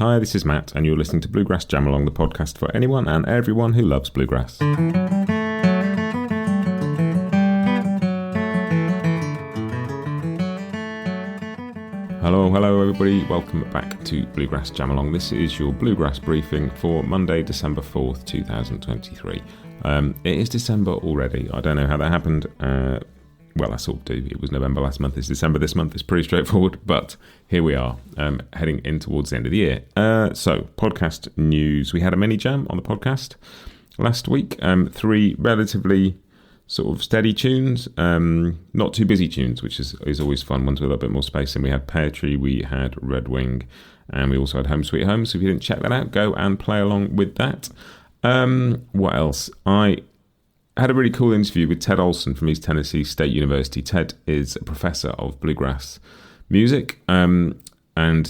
Hi, this is Matt, and you're listening to Bluegrass Jam Along, the podcast for anyone and everyone who loves bluegrass. Hello everybody, welcome back to Bluegrass Jam Along. This is your Bluegrass Briefing for Monday, December 4th, 2023. It is December already. I don't know how that happened. Well, I sort of do. It was November last month. It's December this month. It's pretty straightforward, but here we are, heading in towards the end of the year. So, podcast news. We had a mini jam on the podcast last week. 3 relatively sort of steady tunes, not too busy tunes, which is always fun. Ones with a little bit more space. And we had Pear Tree, we had Red Wing, and we also had Home Sweet Home. So if you didn't check that out, go and play along with that. What else? I had a really cool interview with Ted Olson from East Tennessee State University. Ted is a professor of bluegrass music and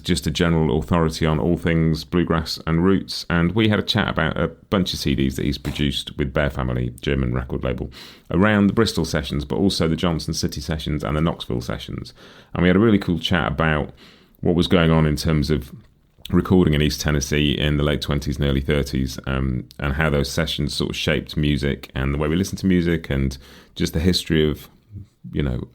just a general authority on all things bluegrass and roots. And we had a chat about a bunch of CDs that he's produced with Bear Family, German record label, around the Bristol sessions, but also the Johnson City sessions and the Knoxville sessions. And we had a really cool chat about what was going on in terms of recording in East Tennessee in the late 20s and early 30s, and how those sessions sort of shaped music and the way we listen to music, and just the history of, you know,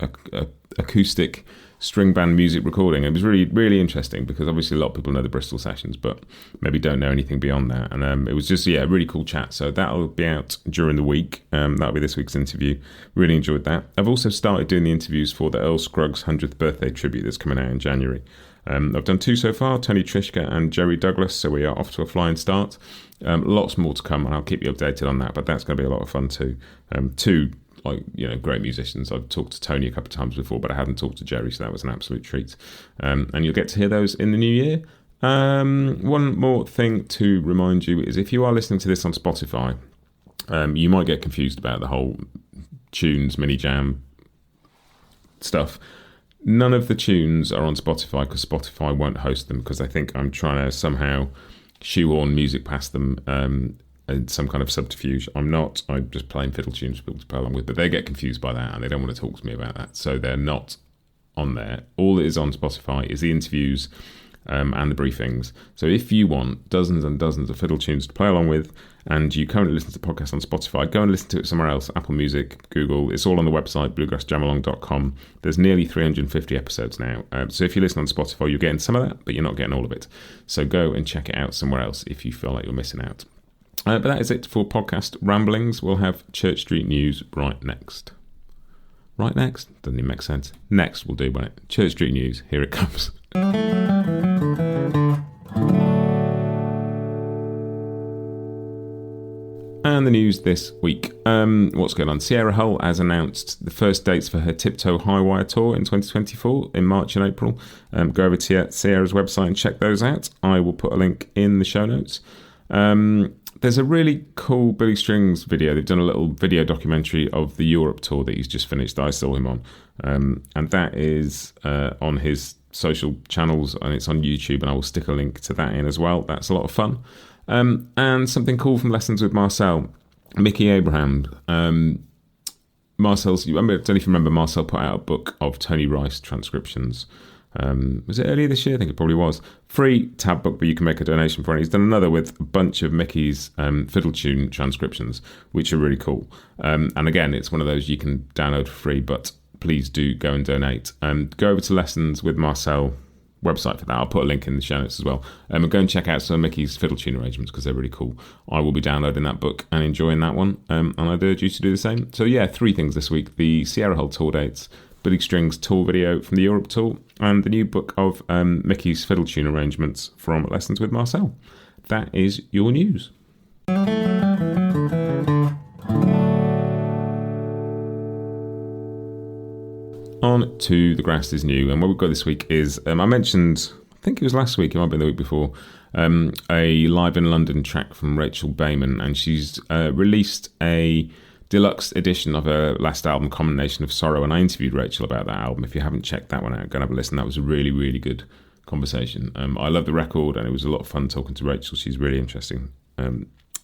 acoustic string band music recording. It was really, really interesting because obviously a lot of people know the Bristol sessions, but maybe don't know anything beyond that. And it was just, a really cool chat. So that'll be out during the week. That'll be this week's interview. Really enjoyed that. I've also started doing the interviews for the Earl Scruggs 100th birthday tribute that's coming out in January. I've done 2 so far, Tony Trischka and Jerry Douglas, so we are off to a flying start. Lots more to come, and I'll keep you updated on that, but that's going to be a lot of fun too. 2 great musicians. I've talked to Tony a couple of times before, but I hadn't talked to Jerry, so that was an absolute treat. And you'll get to hear those in the new year. One more thing to remind you is if you are listening to this on Spotify, you might get confused about the whole tunes, mini jam stuff. None of the tunes are on Spotify because Spotify won't host them, because I think I'm trying to somehow shoehorn music past them in some kind of subterfuge. I'm not. I'm just playing fiddle tunes for people to play along with, but they get confused by that and they don't want to talk to me about that. So they're not on there. All that is on Spotify is the interviews and the briefings. So if you want dozens and dozens of fiddle tunes to play along with, and you currently listen to the podcast on Spotify, go and listen to it somewhere else. Apple Music, Google. It's all on the website, bluegrassjamalong.com. There's nearly 350 episodes now. So if you listen on Spotify, you're getting some of that, but you're not getting all of it. So go and check it out somewhere else if you feel like you're missing out. But that is it for podcast ramblings. We'll have Church Street News right next. Right next? Doesn't even make sense. Next we'll do, won't it? Church Street News. Here it comes. And the news this week. What's going on? Sierra Hull has announced the first dates for her Tiptoe High Wire tour in 2024 in March and April. Go over to Sierra's website and check those out. I will put a link in the show notes. There's a really cool Billy Strings video. They've done a little video documentary of the Europe tour that he's just finished that I saw him on. And that is on his social channels, and it's on YouTube, and I will stick a link to that in as well. That's a lot of fun. And something cool from Lessons with Marcel, Mickey Abraham. Marcel's, I don't know if you remember, Marcel put out a book of Tony Rice transcriptions. Was it earlier this year? I think it probably was. Free tab book, but you can make a donation for it. He's done another with a bunch of Mickey's fiddle tune transcriptions, which are really cool. And again, it's one of those you can download for free, but please do go and donate. Go over to Lessons with Marcel website for that. I'll put a link in the show notes as well. And go and check out some of Mickey's fiddle tune arrangements because they're really cool. I will be downloading that book and enjoying that one. And I'd urge you to do the same. So yeah, 3 things this week. The Sierra Hull tour dates, Billy Strings tour video from the Europe tour, and the new book of Mickey's fiddle tune arrangements from Lessons with Marcel. That is your news. On to The Grass is New, and what we've got this week is, I mentioned, I think it was last week, it might have been the week before, a Live in London track from Rachel Bayman, and she's released a deluxe edition of her last album, Combination of Sorrow, and I interviewed Rachel about that album. If you haven't checked that one out, go and have a listen. That was a really, really good conversation. I love the record, and it was a lot of fun talking to Rachel. She's a really interesting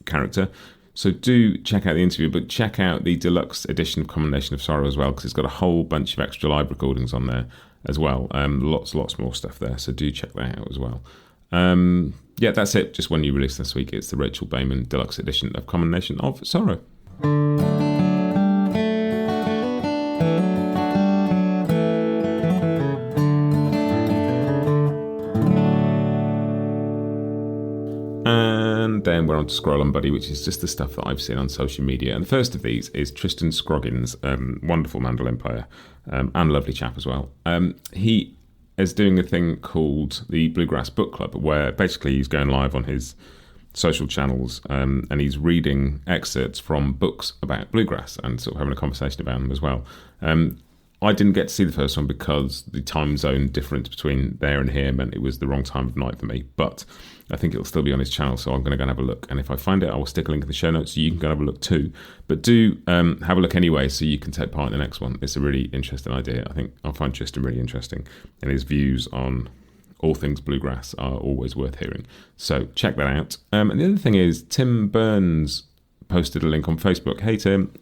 character. So do check out the interview, but check out the deluxe edition of Combination of Sorrow as well, because it's got a whole bunch of extra live recordings on there as well. Lots more stuff there, so do check that out as well. yeah, that's it. Just one new release this week. It's the Rachel Bayman Deluxe Edition of Common Nation of Sorrow. And then we're on to Scroll On Buddy, which is just the stuff that I've seen on social media. And the first of these is Tristan Scroggins, wonderful mandolin player, and lovely chap as well. He is doing a thing called the Bluegrass Book Club, where basically he's going live on his social channels, and he's reading excerpts from books about bluegrass and sort of having a conversation about them as well. I didn't get to see the first one because the time zone difference between there and here meant it was the wrong time of night for me, but I think it'll still be on his channel, so I'm going to go and have a look. And if I find it, I will stick a link in the show notes so you can go and have a look too. But do have a look anyway so you can take part in the next one. It's a really interesting idea. I think I'll find Tristan really interesting, and his views on all things bluegrass are always worth hearing. So check that out. And the other thing is, Tim Burns posted a link on Facebook. Hey, Tim.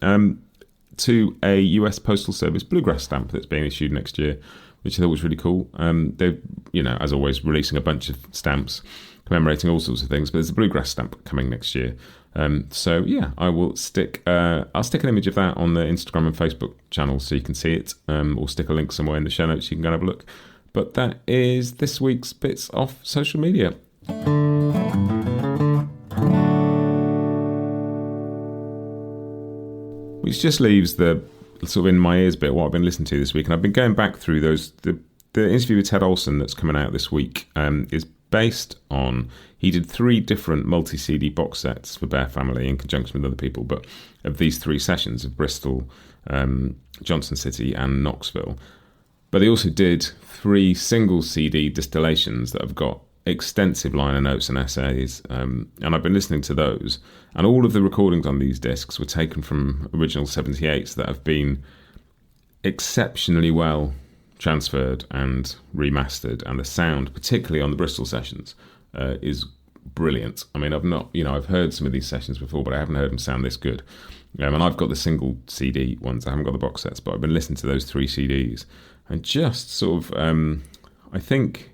To a US Postal Service bluegrass stamp that's being issued next year, which I thought was really cool. They're, as always, releasing a bunch of stamps commemorating all sorts of things, but there's a bluegrass stamp coming next year. So yeah, I will stick an image of that on the Instagram and Facebook channels so you can see it, or stick a link somewhere in the show notes so you can go and have a look. But that is this week's bits off social media. Which just leaves the sort of in my ears bit what I've been listening to this week. And I've been going back through those. The interview with Ted Olson that's coming out this week is based on, he did 3 different multi-CD box sets for Bear Family in conjunction with other people, but of these 3 sessions of Bristol, Johnson City and Knoxville. But they also did 3 single CD distillations that have got extensive liner notes and essays, and I've been listening to those, and all of the recordings on these discs were taken from original 78s that have been exceptionally well transferred and remastered, and the sound, particularly on the Bristol sessions, is brilliant. I mean, I've heard some of these sessions before, but I haven't heard them sound this good. And I've got the single CD ones, I haven't got the box sets, but I've been listening to those 3 CDs, and just sort of, I think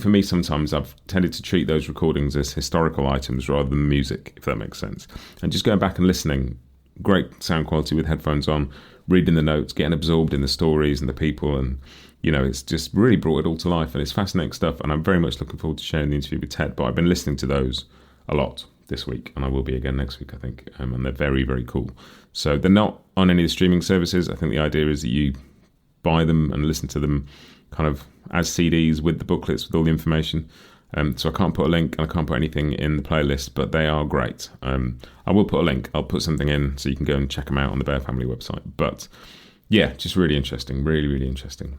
for me, sometimes I've tended to treat those recordings as historical items rather than music, if that makes sense. And just going back and listening, great sound quality with headphones on, reading the notes, getting absorbed in the stories and the people, and it's just really brought it all to life, and it's fascinating stuff. And I'm very much looking forward to sharing the interview with Ted. But I've been listening to those a lot this week, and I will be again next week, I think. And they're very, very cool. So they're not on any of the streaming services. I think the idea is that you buy them and listen to them kind of as CDs with the booklets with all the information. So I can't put a link and I can't put anything in the playlist, but they are great. I will put a link. I'll put something in so you can go and check them out on the Bear Family website. But yeah, just really interesting. Really, really interesting.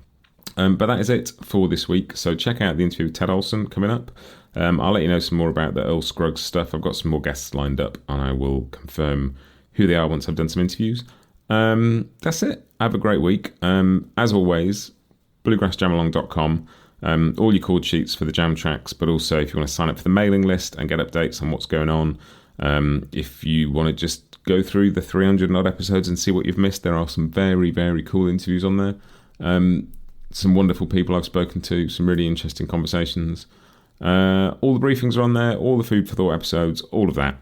But that is it for this week. So check out the interview with Ted Olson coming up. I'll let you know some more about the Earl Scruggs stuff. I've got some more guests lined up, and I will confirm who they are once I've done some interviews. That's it. Have a great week. As always, bluegrassjamalong.com. All your chord sheets for the jam tracks, but also if you want to sign up for the mailing list and get updates on what's going on. If you want to just go through the 300 and odd episodes and see what you've missed, there are some very, very cool interviews on there. Some wonderful people I've spoken to, some really interesting conversations. All the briefings are on there, all the food for thought episodes, all of that.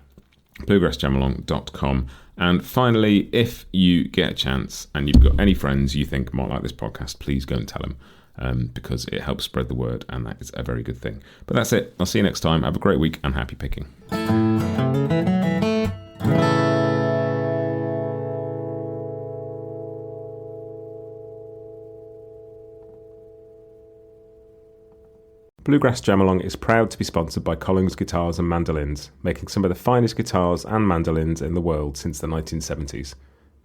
bluegrassjamalong.com. And finally, if you get a chance and you've got any friends you think might like this podcast, please go and tell them, because it helps spread the word, and that is a very good thing. But that's it. I'll see you next time. Have a great week and happy picking. Bluegrass Jam Along is proud to be sponsored by Collings Guitars and Mandolins, making some of the finest guitars and mandolins in the world since the 1970s.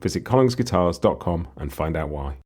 Visit collingsguitars.com and find out why.